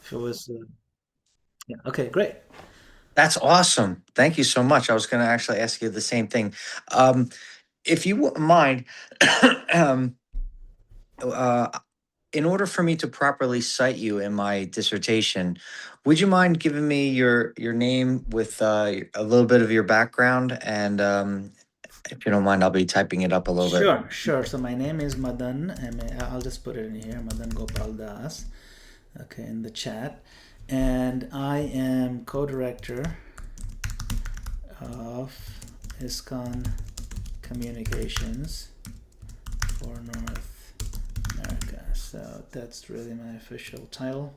If it was, yeah. Okay, great. That's awesome. Thank you so much. I was going to actually ask you the same thing. Um, if you wouldn't mind, um, uh, in order for me to properly cite you in my dissertation, would you mind giving me your name with a little bit of your background? And if you don't mind, I'll be typing it up a little bit. Sure, sure. So my name is Madan. I'll just put it in here, Madan-gopāla Das. Okay, in the chat, and I am co-director of ISKCON Communications for North America. So that's really my official title.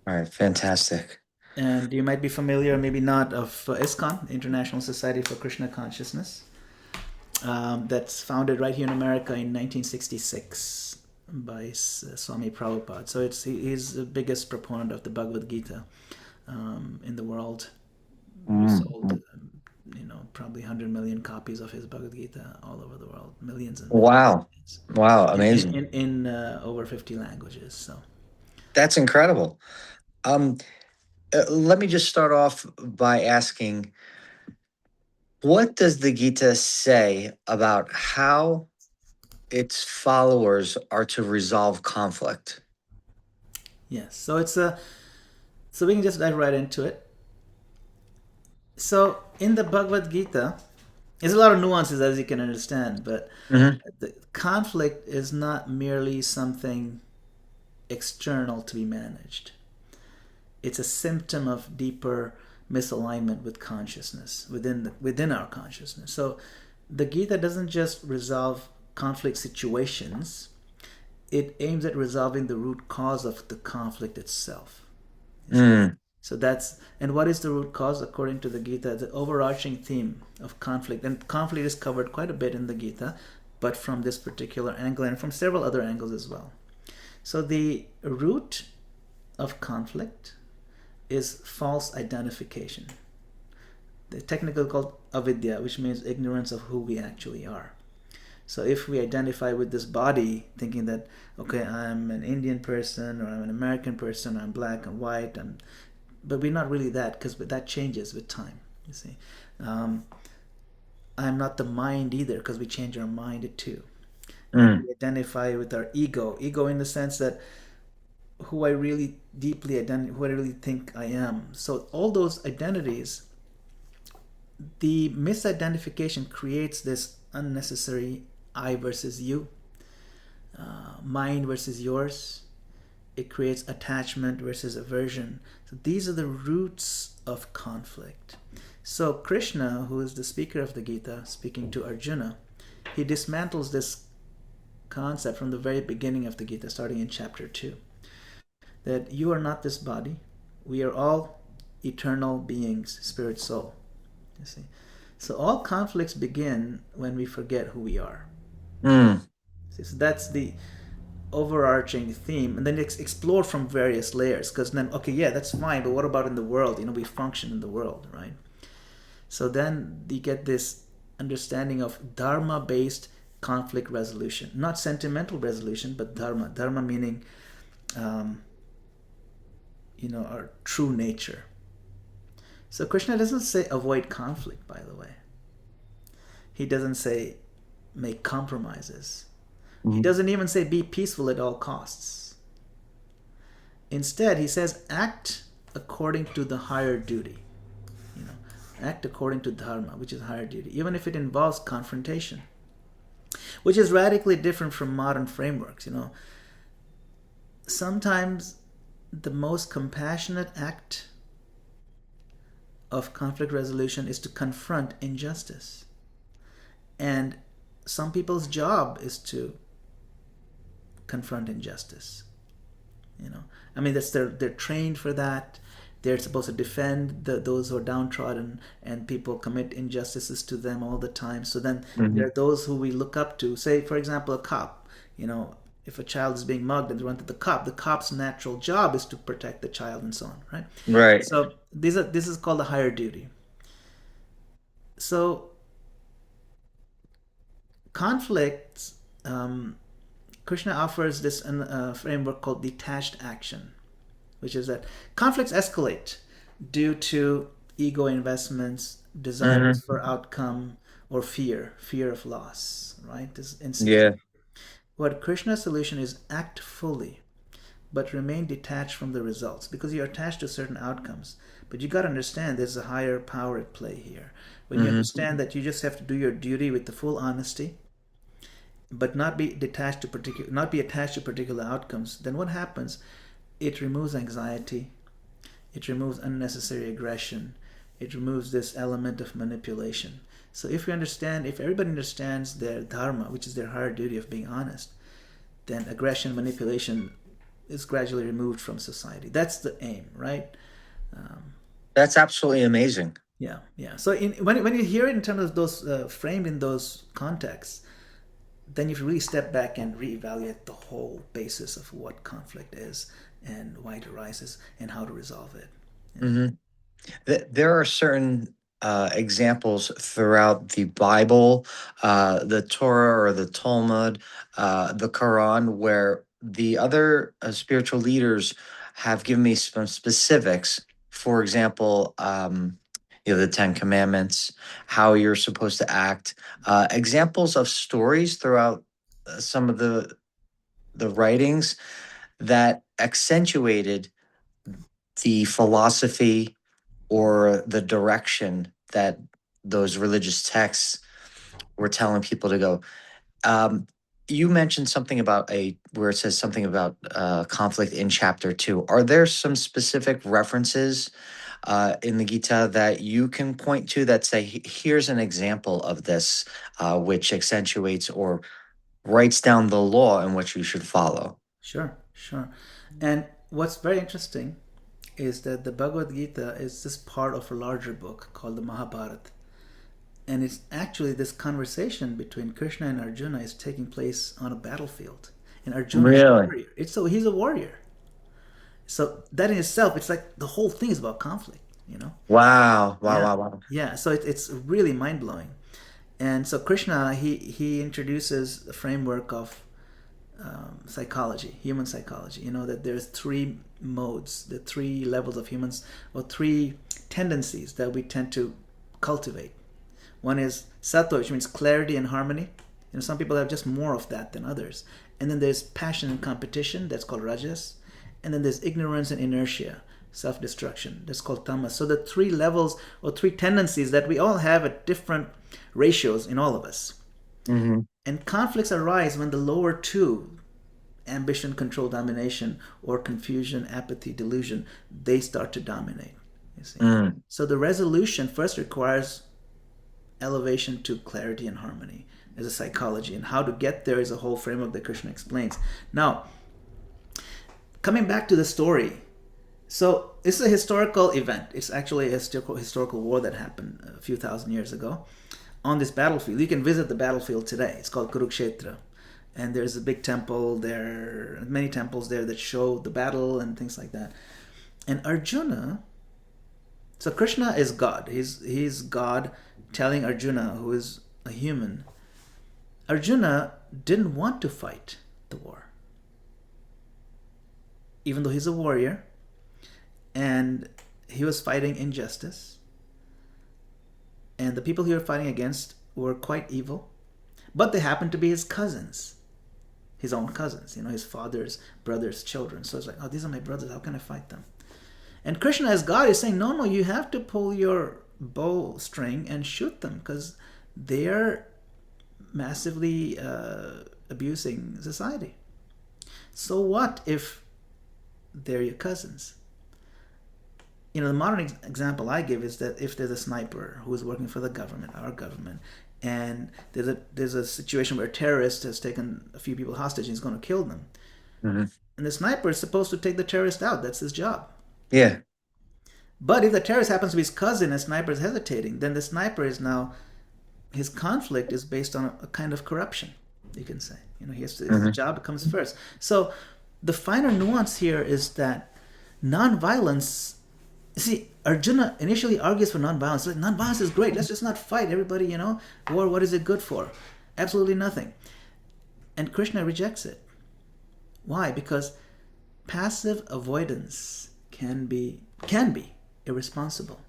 All right, fantastic. And you might be familiar, maybe not, of ISKCON, International Society for Krishna Consciousness. That's founded right here in America in 1966 by Swami Prabhupada. So he's the biggest proponent of the Bhagavad Gita in the world. We sold, Mm. probably 100 million copies of his Bhagavad Gita all over the world, millions and millions, Wow. Wow, amazing. in over 50 languages. So That's incredible. Um, let me just start off by asking, what does the Gita say about how its followers are to resolve conflict? yes, so we can just dive right into it. So in the Bhagavad Gita, there's a lot of nuances as you can understand, but Hmm. the conflict is not merely something external to be managed. It's a symptom of deeper misalignment with consciousness within our consciousness. So the Gita doesn't just resolve conflict situations; it aims at resolving the root cause of the conflict itself. You see? Mm. So that's and what is the root cause according to the Gita? The overarching theme of conflict, and conflict is covered quite a bit in the Gita, but from this particular angle and from several other angles as well. So the root of conflict is false identification. The technical called avidya, which means ignorance of who we actually are. So if we identify with this body, thinking that okay, I'm an Indian person, or I'm an American person, or I'm black and white, but we're not really that because that changes with time. You see, um, I'm not the mind either because we change our mind too, and Mm. we identify with our ego in the sense that who I really deeply identify, who I really think I am. So all those identities, the misidentification creates this unnecessary I versus you, mine versus yours. It creates attachment versus aversion. So these are the roots of conflict. So Krishna, who is the speaker of the Gita, speaking to Arjuna, he dismantles this concept from the very beginning of the Gita, starting in chapter 2, that you are not this body. We are all eternal beings, spirit, soul. You see? So all conflicts begin when we forget who we are. Mm. See? So that's the overarching theme, and then explore from various layers. Because then, okay, yeah, that's fine, but what about in the world? We function in the world, right? So then you get this understanding of dharma-based conflict resolution, not sentimental resolution, but dharma. Dharma meaning, um, our true nature. So Krishna doesn't say avoid conflict, by the way. He doesn't say make compromises. He Mm. doesn't even say be peaceful at all costs. Instead, he says act according to the higher duty. You know, act according to dharma, which is higher duty, even if it involves confrontation, which is radically different from modern frameworks. Sometimes the most compassionate act of conflict resolution is to confront injustice. And some people's job is to confront injustice. That's they're trained for that. They're supposed to defend those who are downtrodden, and people commit injustices to them all the time. So then there Mhm. are those who we look up to. Say, for example, a cop. If a child is being mugged and they run to the cop's natural job is to protect the child and so on, right? Right. So this is called a higher duty. So conflicts Krishna offers this framework called detached action, which is that conflicts escalate due to ego investments, desires Hmm. for outcome, or fear of loss, right? This Yeah. insecurity. What Krishna's solution is act fully, but remain detached from the results because you're attached to certain outcomes. But you got to understand there's a higher power at play here. When you Hmm. understand that you just have to do your duty with the full honesty, but not be attached to particular outcomes, then what happens? It removes anxiety, it removes unnecessary aggression, it removes this element of manipulation. So if everybody understands their dharma, which is their higher duty of being honest, then aggression, manipulation is gradually removed from society. That's the aim, right? Um, That's absolutely amazing. yeah, yeah. So when you hear it in terms of those framed in those contexts, then you really step back and reevaluate the whole basis of what conflict is and why it arises and how to resolve it. Yeah. Hmm. There are certain examples throughout the Bible, the Torah or the Talmud, the Quran, where the other spiritual leaders have given me some specifics. For example, the Ten Commandments, how you're supposed to act, examples of stories throughout some of the writings that accentuated the philosophy or the direction that those religious texts were telling people to go. Um, you mentioned something about where it says something about conflict in chapter 2. Are there some specific references in the Gita that you can point to that say, Here's an example of this, which accentuates or writes down the law in which you should follow?" Sure, sure. And what's very interesting is that the Bhagavad Gita is just part of a larger book called the Mahabharata. And it's actually this conversation between Krishna and Arjuna is taking place on a battlefield. And Arjuna is a Really? warrior. He's a warrior. So that in itself, it's like the whole thing is about conflict, you know? Wow! Wow! Yeah. Wow! Wow! Yeah. So it's really mind blowing. And so Krishna, he introduces a framework of psychology, human psychology. You know that there's three modes, the three levels of humans, or three tendencies that we tend to cultivate. One is sattva, which means clarity and harmony. You know, some people have just more of that than others. And then there's passion and competition, that's called rajas. And then there's ignorance and inertia, self-destruction, that's called tamas. So the three levels or three tendencies that we all have at different ratios in all of us. Hmm. And conflicts arise when the lower two, ambition, control, domination, or confusion, apathy, delusion, they start to dominate. You see. Mm. So the resolution first requires elevation to clarity and harmony as a psychology, and how to get there is a whole framework that Krishna explains. Now, coming back to the story, so this is a historical event. It's actually a historical war that happened a few thousand years ago on this battlefield. You can visit the battlefield today. It's called Kurukshetra. And there's a big temple there, many temples there that show the battle and things like that. And Arjuna, so Krishna is God. He's God telling Arjuna, who is a human, Arjuna didn't want to fight the war, even though he's a warrior, and he was fighting injustice, and the people he was fighting against were quite evil, but they happened to be his cousins, his own cousins, his father's brother's children. So it's like, oh, these are my brothers. How can I fight them? And Krishna, as God, is saying, no, no, you have to pull your bowstring and shoot them because they're massively abusing society. So what if they're your cousins? The modern example I give is that if there's a sniper who is working for the government, our government, and there's a situation where a terrorist has taken a few people hostage and he's going to kill them, Hmm. and the sniper is supposed to take the terrorist out. That's his job. Yeah. But if the terrorist happens to be his cousin and the sniper is hesitating, then the sniper is now, his conflict is based on a kind of corruption, you can say. His Hmm. job comes first. So the finer nuance here is that nonviolence, see, Arjuna initially argues for nonviolence. Like, nonviolence is great. Let's just not fight. Everybody, war, what is it good for? Absolutely nothing. And Krishna rejects it. Why? Because passive avoidance can be irresponsible.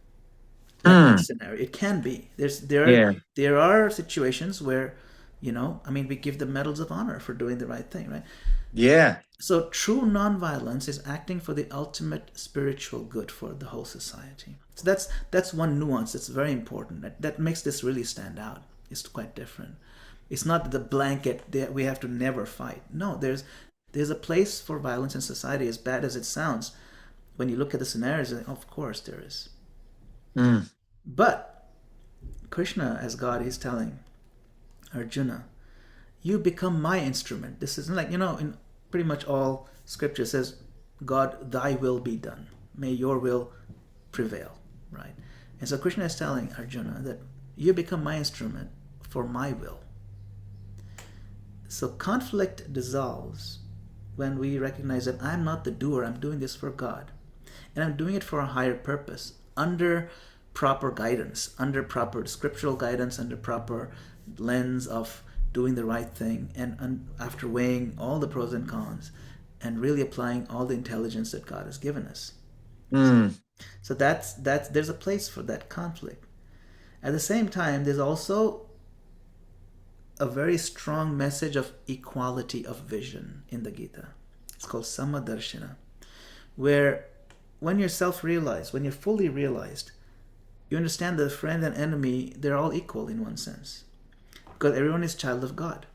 Like in Hmm. this scenario, it can be. Yeah. There are situations where, I mean, we give the medals of honor for doing the right thing, right? Yeah. So true nonviolence is acting for the ultimate spiritual good for the whole society. So that's one nuance that's very important. That makes this really stand out. It's quite different. It's not the blanket that we have to never fight. No, there's a place for violence in society, as bad as it sounds. When you look at the scenarios, of course there is. Mm. But Krishna, as God, is telling Arjuna, you become my instrument. This isn't like, in pretty much all scripture says, God, thy will be done. May your will prevail, right? And so Krishna is telling Arjuna that you become my instrument for my will. So conflict dissolves when we recognize that I'm not the doer, I'm doing this for God. And I'm doing it for a higher purpose, under proper guidance, under proper scriptural guidance, under proper lens of doing the right thing, and after weighing all the pros and cons, and really applying all the intelligence that God has given us. Mm. So that's there's a place for that conflict. At the same time, there's also a very strong message of equality of vision in the Gita. It's called Samadarshana, where when you're self-realized, when you're fully realized, you understand that friend and enemy, they're all equal in one sense. Because everyone is child of God.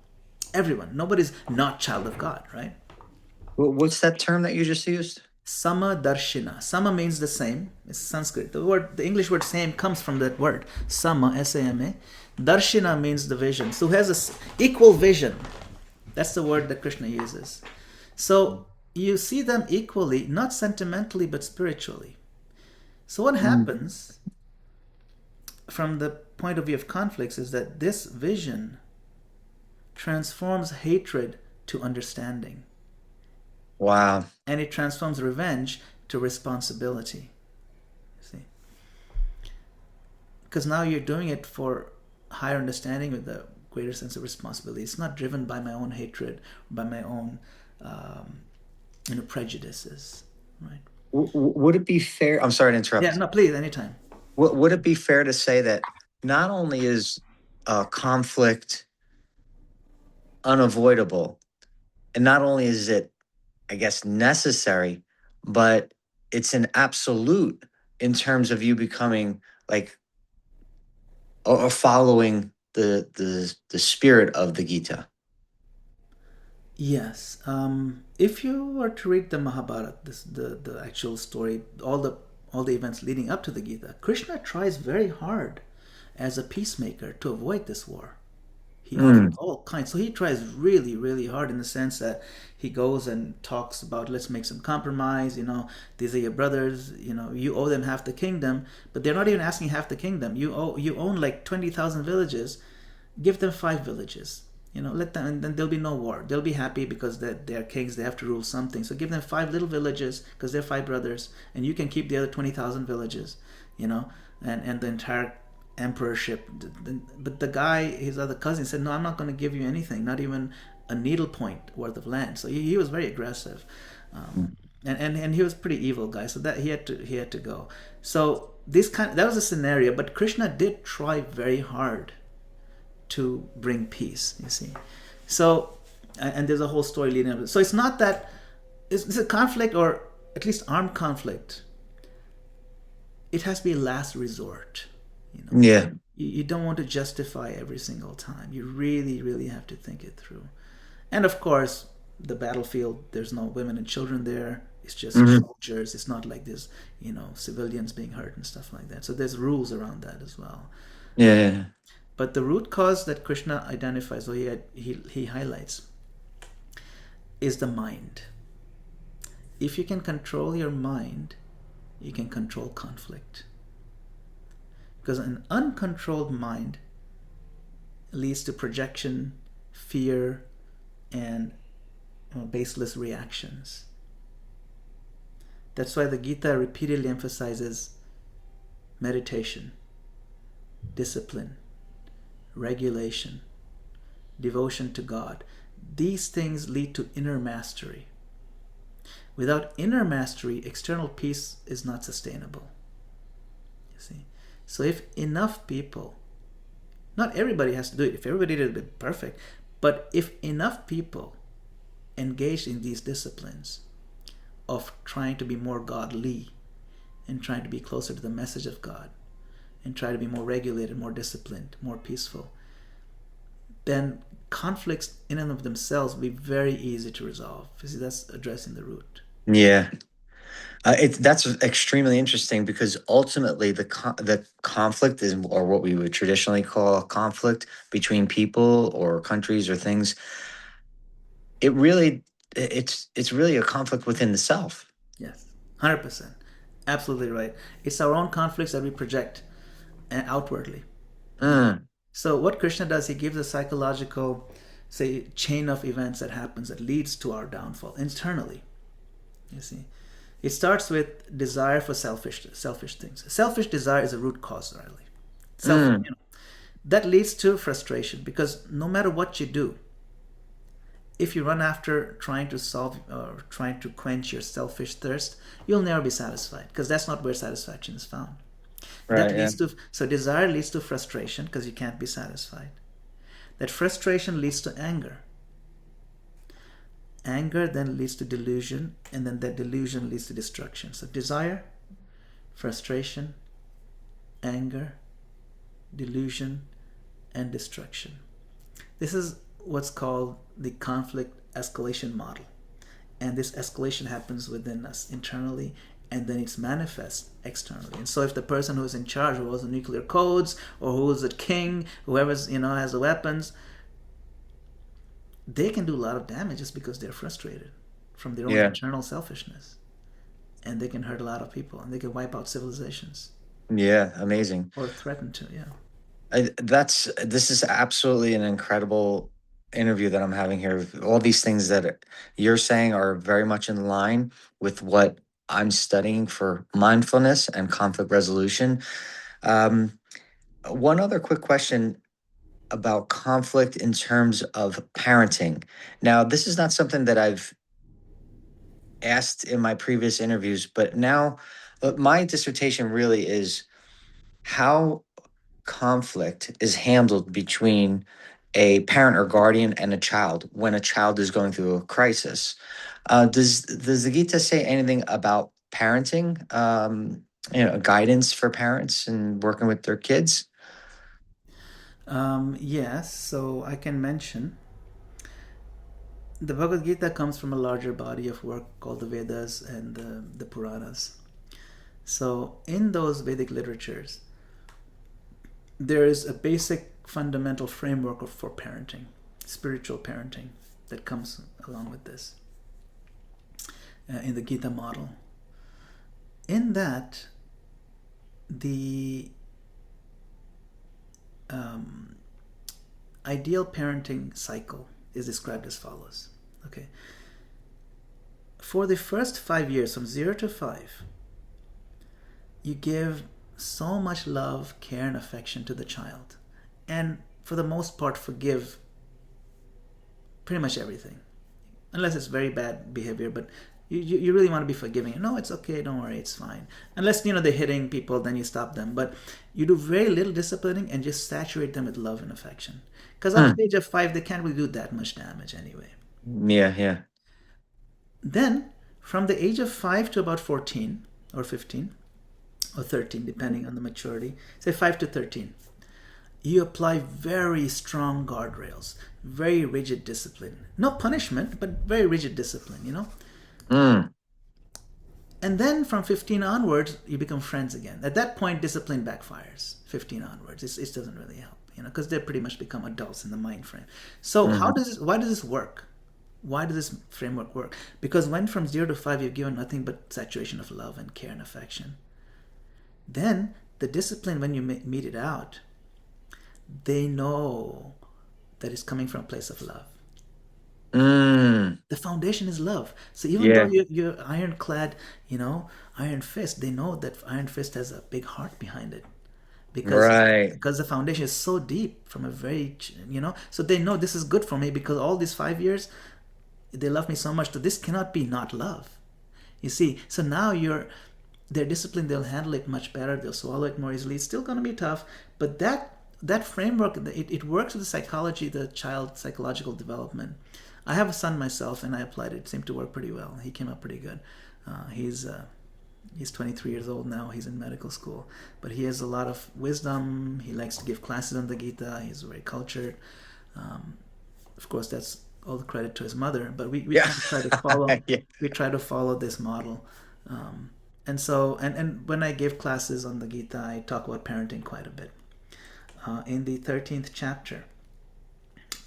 Everyone. Nobody's not child of God, right? What's that term that you just used? Sama darshina. Sama means the same. It's Sanskrit. The English word same comes from that word. Sama, S-A-M-A. Darshina means the vision. So who has a equal vision. That's the word that Krishna uses. So you see them equally, not sentimentally, but spiritually. So what Mm. happens from the point of view of conflicts is that this vision transforms hatred to understanding, Wow. and it transforms revenge to responsibility. See, because now you're doing it for higher understanding with a greater sense of responsibility. It's not driven by my own hatred, by my own um, prejudices, right? Would it be fair? I'm sorry to Yeah, interrupt. no, please, anytime. Would it be fair to say that not only is conflict unavoidable, and not only is it, I guess, necessary, but it's an absolute in terms of you becoming like or following the spirit of the Gita. Yes. If you were to read the Mahabharata, the actual story, all the events leading up to the Gita, Krishna tries very hard as a peacemaker to avoid this war. He offers Mm. all kinds. So he tries really, really hard in the sense that he goes and talks about, let's make some compromise. These are your brothers. You owe them half the kingdom, but they're not even asking half the kingdom. You own like 20,000 villages. Give them 5 villages. Let them, and then there'll be no war. They'll be happy because they're kings. They have to rule something. So give them 5 little villages because they're 5 brothers, and you can keep the other 20,000 villages. And the entire emperorship. But the guy, his other cousin, said, "No, I'm not going to give you anything, not even a needle point worth of land." So he was very aggressive, and he was a pretty evil guy. So that he had to go. So that was a scenario. But Krishna did try very hard to bring peace. You see, so and there's a whole story leading up. So it's not that it's a conflict, or at least armed conflict. It has to be a last resort. You know, Yeah. you don't want to justify every single time. You really, really have to think it through. And of course, the battlefield, there's no women and children there. It's just Hmm. soldiers. It's not like there's, civilians being hurt and stuff like that. So there's rules around that as well. Yeah. But the root cause that Krishna identifies, or he highlights, is the mind. If you can control your mind, you can control conflict. Because an uncontrolled mind leads to projection, fear, and baseless reactions. That's why the Gita repeatedly emphasizes meditation, discipline, regulation, devotion to God. These things lead to inner mastery. Without inner mastery, external peace is not sustainable. You see? So if enough people, not everybody has to do it, if everybody did it, it'd be perfect, but if enough people engaged in these disciplines of trying to be more godly and trying to be closer to the message of God and try to be more regulated, more disciplined, more peaceful, then conflicts in and of themselves will be very easy to resolve. You see, that's addressing the root. Yeah. That's extremely interesting because ultimately the conflict is, or what we would traditionally call conflict between people or countries or things. It really, it's really a conflict within the self. Yes, 100%. Absolutely right. It's our own conflicts that we project outwardly. Mm, So what Krishna does, he gives a psychological, say, chain of events that happens that leads to our downfall internally. You see, it starts with desire for selfish things. Selfish desire is a root cause, really. mm, That leads to frustration because no matter what you do, if you run after trying to solve or trying to quench your selfish thirst, you'll never be satisfied because that's not where satisfaction is found. That right. Yeah. leads to so desire leads to frustration because you can't be satisfied. That frustration leads to anger. Anger then leads to delusion, and then that delusion leads to destruction. So desire, frustration, anger, delusion, and destruction. This is what's called the conflict escalation model. And this escalation happens within us internally, and then it's manifest externally. And so if the person who's in charge, who has the nuclear codes, or who's the king, whoever's has the weapons, they can do a lot of damage just because they're frustrated from their own Yeah. internal selfishness. And they can hurt a lot of people, and they can wipe out civilizations Yeah. Amazing. or threaten to, yeah. This is absolutely an incredible interview that I'm having here. All these things that you're saying are very much in line with what I'm studying for mindfulness and conflict resolution. Um, One other quick question about conflict in terms of parenting. Now, this is not something that I've asked in my previous interviews, but now my dissertation really is how conflict is handled between a parent or guardian and a child when a child is going through a crisis. Does the Gita say anything about parenting? Guidance for parents and working with their kids. Yes, so I can mention the Bhagavad Gita comes from a larger body of work called the Vedas and the Puranas. So, in those Vedic literatures, there is a basic fundamental framework for parenting, spiritual parenting, that comes along with this in the Gita model. In that, the ideal parenting cycle is described as follows. Okay. For the first 5 years, from 0 to 5, you give so much love, care, and affection to the child. And for the most part, forgive pretty much everything. Unless it's very bad behavior, but you really want to be forgiving. No, it's okay, don't worry, it's fine. Unless, they're hitting people, then you stop them. But you do very little disciplining and just saturate them with love and affection. Because up to Hmm. the age of 5, they can't really do that much damage anyway. Yeah, yeah. Then, from the age of 5 to about 14 or 15 or 13, depending on the maturity, say 5 to 13, you apply very strong guardrails, very rigid discipline. No punishment, but very rigid discipline. Mm, And then from 15 onwards, you become friends again. At that point, discipline backfires. 15 onwards, it doesn't really help, because they pretty much become adults in the mind frame. So mhm. why does this work? Why does this framework work? Because when from 0 to 5, you've given nothing but saturation of love and care and affection, then the discipline, when you mete it out, they know that it's coming from a place of love. Mm, The foundation is love. So even though yeah, you're ironclad, iron fist, they know that iron fist has a big heart behind it because right. because the foundation is so deep from a very so they know this is good for me because all these 5 years they love me so much that this cannot be not love. You see, so now they're disciplined, they'll handle it much better, they'll swallow it more easily. It's still going to be tough, but that framework, it works with the psychology, the child psychological development. I have a son myself, and I applied it. It seemed to work pretty well. He came up pretty good. He's 23 years old now. He's in medical school, but he has a lot of wisdom. He likes to give classes on the Gita. He's very cultured. Of course, that's all the credit to his mother. But we Yeah. try to follow Yeah. we try to follow this model. And so and when I give classes on the Gita, I talk about parenting quite a bit. In the 13th chapter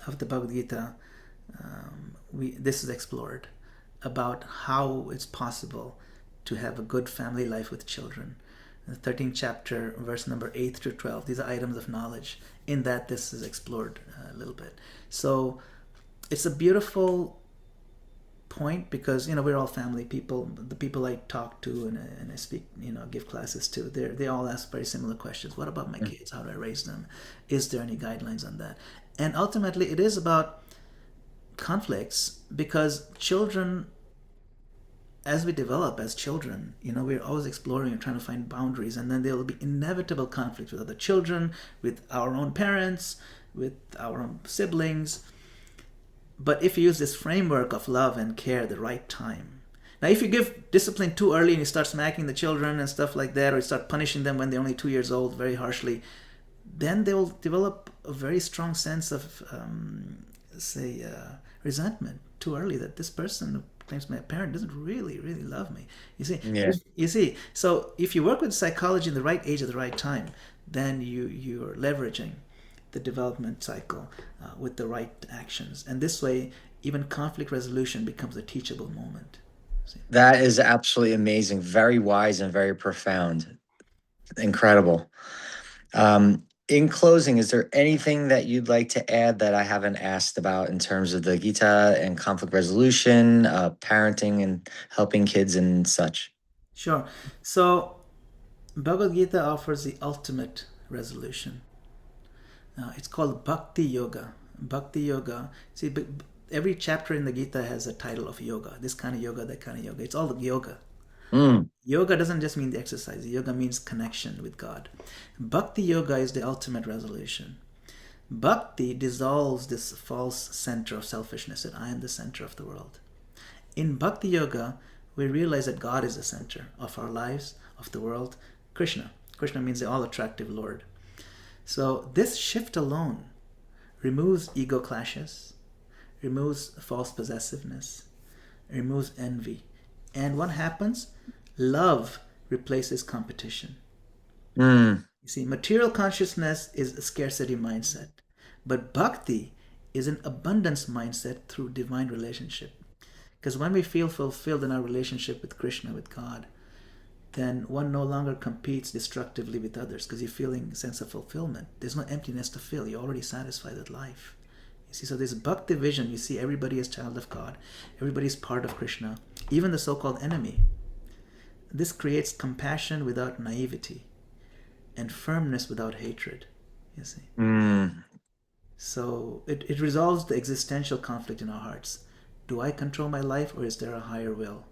of the Bhagavad Gita, this is explored about how it's possible to have a good family life with children. In the 13th chapter, verse number 8 to 12, these are items of knowledge. In that, this is explored a little bit. So it's a beautiful point because we're all family people. The people I talk to and I speak, give classes to, they all ask very similar questions. What about my kids? How do I raise them? Is there any guidelines on that? And ultimately, it is about conflicts because children, as we develop as children, we're always exploring and trying to find boundaries, and then there will be inevitable conflicts with other children, with our own parents, with our own siblings. But if you use this framework of love and care at the right time. Now, if you give discipline too early and you start smacking the children and stuff like that, or you start punishing them when they're only 2 years old very harshly, then they will develop a very strong sense of, resentment too early that this person who claims my parent doesn't really, really love me. You see, Yeah. So if you work with psychology in the right age at the right time, then you're leveraging the development cycle with the right actions, and this way, even conflict resolution becomes a teachable moment. See? That is absolutely amazing. Very wise and very profound. Incredible. In closing, is there anything that you'd like to add that I haven't asked about in terms of the Gita and conflict resolution, parenting and helping kids and such? Sure. So Bhagavad Gita offers the ultimate resolution. It's called Bhakti Yoga. Bhakti Yoga. See, every chapter in the Gita has a title of yoga. This kind of yoga, that kind of yoga. It's all yoga. Mm. Yoga doesn't just mean the exercise. Yoga means connection with God. Bhakti Yoga is the ultimate resolution. Bhakti dissolves this false center of selfishness, that I am the center of the world. In Bhakti Yoga, we realize that God is the center of our lives, of the world. Krishna. Krishna means the all-attractive Lord. So this shift alone removes ego clashes, removes false possessiveness, removes envy. And what happens? Love replaces competition. Mm. You see, material consciousness is a scarcity mindset, but bhakti is an abundance mindset through divine relationship. Because when we feel fulfilled in our relationship with Krishna, with God, then one no longer competes destructively with others because you're feeling a sense of fulfillment. There's no emptiness to fill. You're already satisfied with life. You see, so this bhakti vision, you see everybody is child of God. Everybody is part of Krishna, even the so-called enemy. This creates compassion without naivety and firmness without hatred. You see. Mm. So it resolves the existential conflict in our hearts. Do I control my life, or is there a higher will?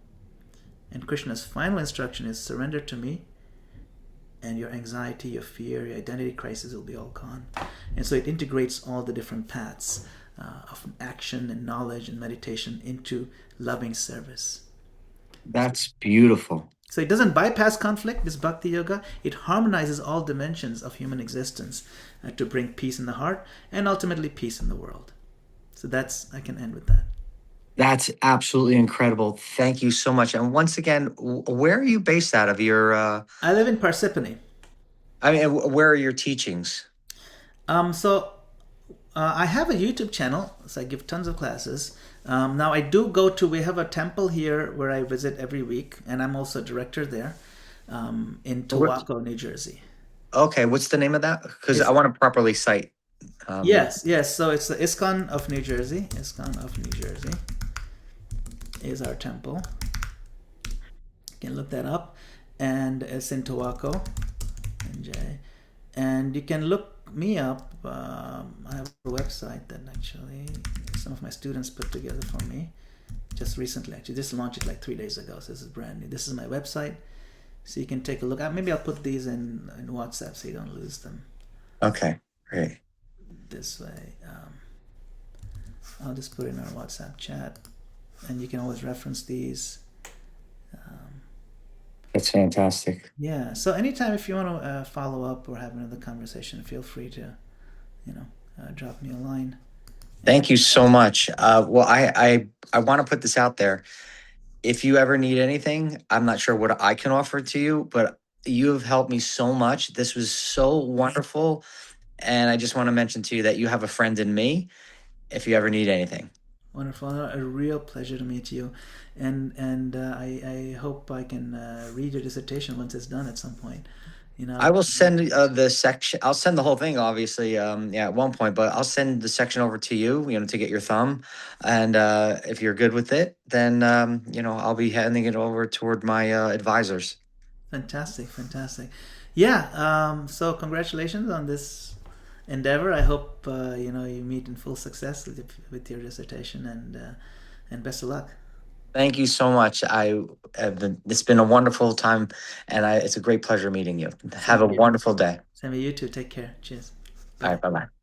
And Krishna's final instruction is surrender to me, and your anxiety, your fear, your identity crisis will be all gone. And so it integrates all the different paths of action and knowledge and meditation into loving service. That's beautiful. So it doesn't bypass conflict, this bhakti yoga. It harmonizes all dimensions of human existence to bring peace in the heart and ultimately peace in the world. So I can end with that. That's absolutely incredible. Thank you so much. And once again, where are you based out of? I live in Parsippany. I mean, where are your teachings? So I have a YouTube channel, so I give tons of classes. Now I do we have a temple here where I visit every week, and I'm also a director there in Towako, New Jersey. Okay, what's the name of that? Because I It's, want to properly cite. yes. So it's the ISKCON of New Jersey. ISKCON of New Jersey is our temple. You can look that up. And it's in Towako, NJ. And you can look me up. I have a website that actually some of my students put together for me. just recently. Actually, just launched it like 3 days ago. So this is brand new. This is my website, so you can take a look. Maybe I'll put these in WhatsApp so you don't lose them Okay, great. this way. I'll just put it in our WhatsApp chat, and you can always reference these. That's fantastic. Yeah. So anytime if you want to follow up or have another conversation, feel free to, drop me a line. And Thank you so much. Well, I want to put this out there. If you ever need anything, I'm not sure what I can offer to you, but you have helped me so much. This was so wonderful. And I just want to mention to you that you have a friend in me if you ever need anything. wonderful, a real pleasure to meet you, and I hope I can read your dissertation once it's done at some point. You know, I will send the section. I'll send the whole thing, obviously. Yeah, at one point, but I'll send the section over to you. To get your thumb, and if you're good with it, then I'll be handing it over toward my advisors. fantastic, fantastic. Yeah. So congratulations on this endeavor. I hope you meet in full success with your dissertation, and best of luck. Thank you so much. It's been a wonderful time, and it's a great pleasure meeting you. Have Same a here. wonderful day. Same with you too. Take care. Cheers. All Bye. right, bye bye.